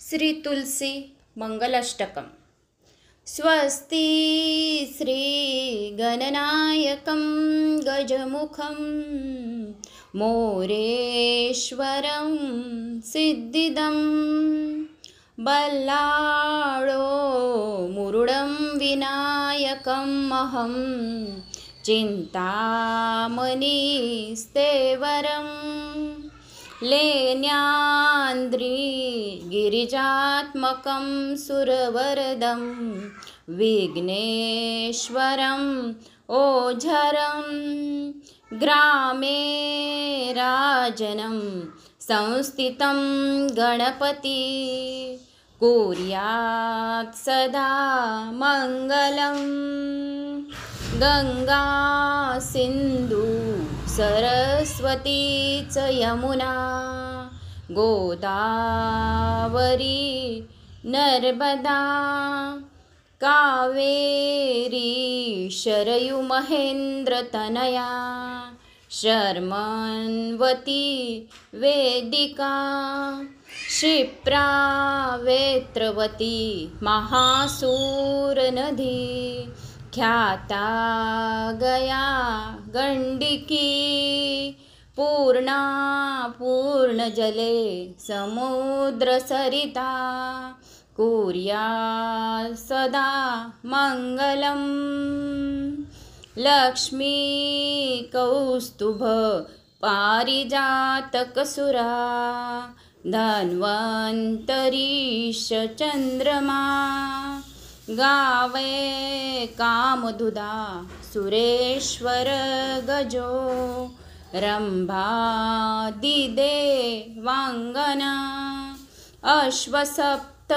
श्री तुलसी मंगलाष्टकम। स्वस्ति श्री गणनायकं गजमुखं मोरेश्वरं सिद्धिदं बल्लाळो मुरुडं विनायकम् अहं चिन्तामणिस्तेवरम् लेन्यान्द्रि गिरिजात्मकं सुरवरदं विघ्नेश्वरं ओझरं ग्रामे राजनं संस्थितं गणपति कुर्यात् सदा मङ्गलम्। गंगा सिंधु सरस्वती च यमुना गोदावरी नर्मदा कावेरी शरयू महेंद्रतनया शर्मन्वती वेदिका क्षिप्रा वेत्रवती महासूरनदी ख्याता गया गंडिकी पूर्णा पूर्णजले समुद्रसरिता कुर्यात् सदा मङ्गलम्। लक्ष्मी कौस्तुभ पारिजातकसुरा धन्वन्तरीश चन्द्रमा गावे कामधुदा सुरेश्वर गजो रंभादिदेवांगना अश्वसप्त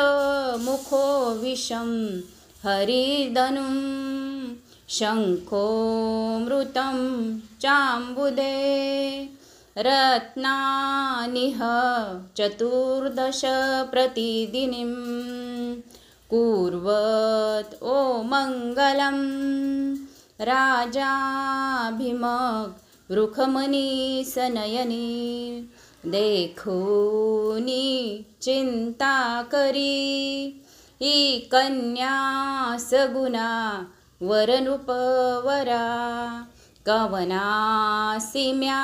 मुखो विषं हरिधनुं शंखो मृतं चाम्बुदे रत्नानिह चतुर्दश प्रतिदिनिं कुर्वत् ओ मङ्गलं राजाभिमग रुखमनीसनयनी देखूनी चिंता करी ही कन्या सगुना वरनृपवरा कवनासिम्या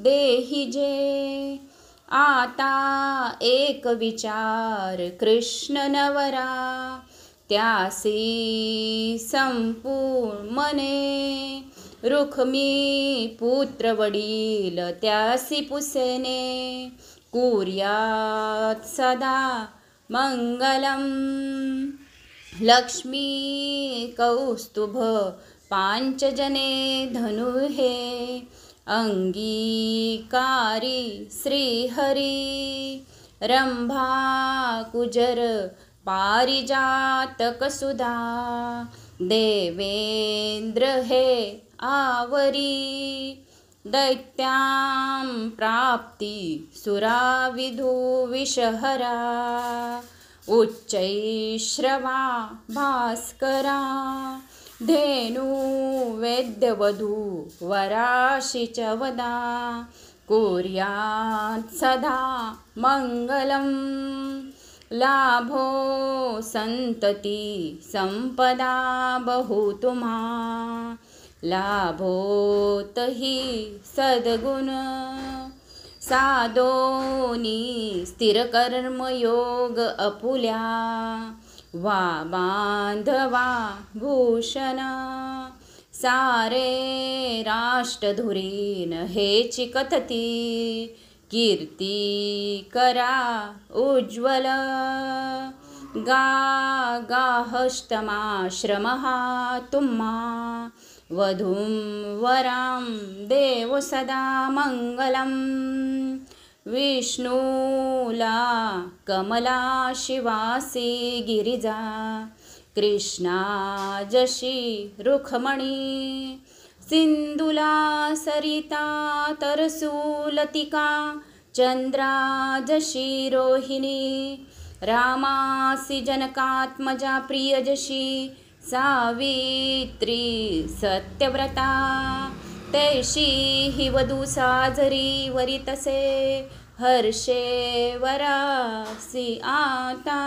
देहिजे आता एक विचार कृष्ण नवरा त्यासी संपूर्ण मने रुक्मी पुत्र वडील त्यासी पुसेने कुर्यात् सदा मंगलम। लक्ष्मी कौस्तुभ पांचजने धनुहे अंगीकारी श्रीहरी रंभा कुजर पारिजातकसुधा देवेंद्र हे आवरी दैत्यां प्राप्ति सुराविधु विषहरा उच्चैश्रवा भास्करा धेनु वैद्यवधू वराशी च वदा कुर्यात् सदा मङ्गलम्। लाभो संतति संपदा बहुतुमा लाभोतहि सद्गुण साधोनी स्थिर कर्मयोग अपुल्या वा बांधवा भूषण सारे राष्ट्रधुरीन हेची कथती कीर्ती करा उज्ज्वल गा गाहस्तमाश्रमः तुम्हा वधूं वरां देव सदा मंगलम्। विष्णूला कमला शिवासी गिरिजा कृष्णा जशी रुखमणी सिंधुला सरिता तरसुलतिका चंद्रा जशी रोहिणी रामासी जनकात्मजा प्रिय जशी सावित्री सत्यव्रता तैशी हि वधू साजरी वरितसे हर्षे वरासी आता,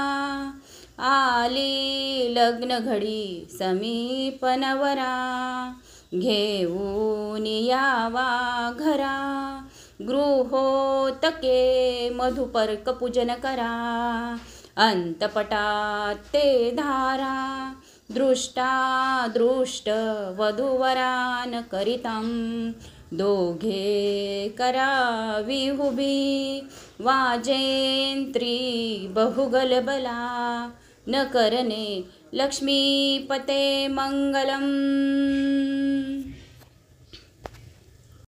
आली लग्न घडी समीप नवरा, घेऊन यावा घरा, गृहोतके मधुपर्क पूजन करा, अंतपटात ते धारा, दृष्टादृष्ट वधूवरान करितं, दोघे करावी हुबी, वाजेंत्री बहुगलबला, न करणे लक्ष्मीपते मंगलम.